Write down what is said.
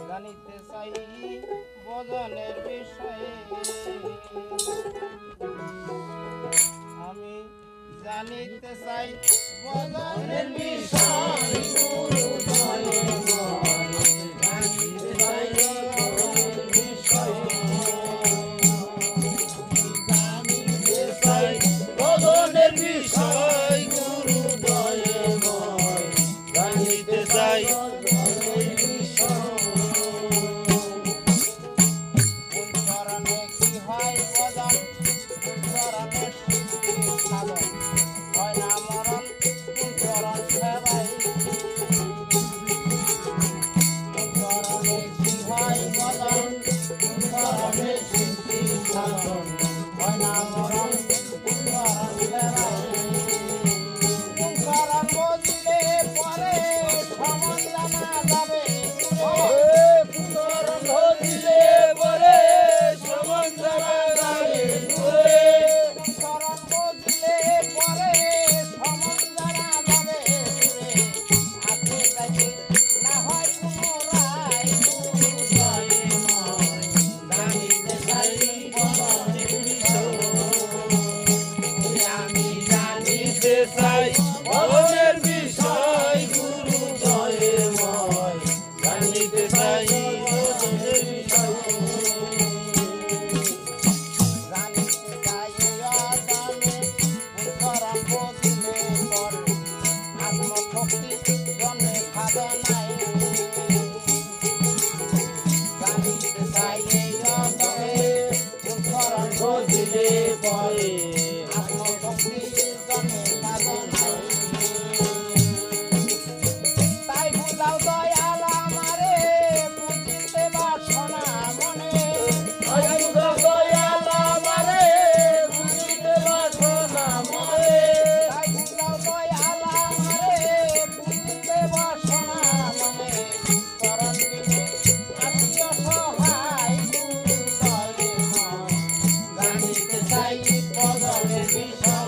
জানিতে চাই ভজনের বিষয়ে আমি জানিতে চাই ভজনের বিষয় গুরু দয়াময় জানিতে চাই ভজনের বিষয় জানিতে চাই ভজনের বিষয় গুরু দয়াময় জানিতে চাই ভজনের বিষয় গুরু দয়াময় জানিতে চাই ভজনের বিষয় জানিতে চাই আদানে পুরন বদিলে পর আত্মশক্তি জন্মে খাবে নাই জানিতে চাই আদানে পুরন বদিলে পরে আত্মশক্তি জন্মে খাবে নাই তাই বুঝাও দয়াল আমারে বুঝিতে বাসনা মনে তাই বুঝাও দয়াল আমারে বুঝিতে বাসনা মনে তাই বুঝাও দয়াল আমারে বুঝিতে বাসনা মনে করণ দিনে আত্মীয় সহায় গুরু দয়াময় জানিতে চাই ভজনের বিষয়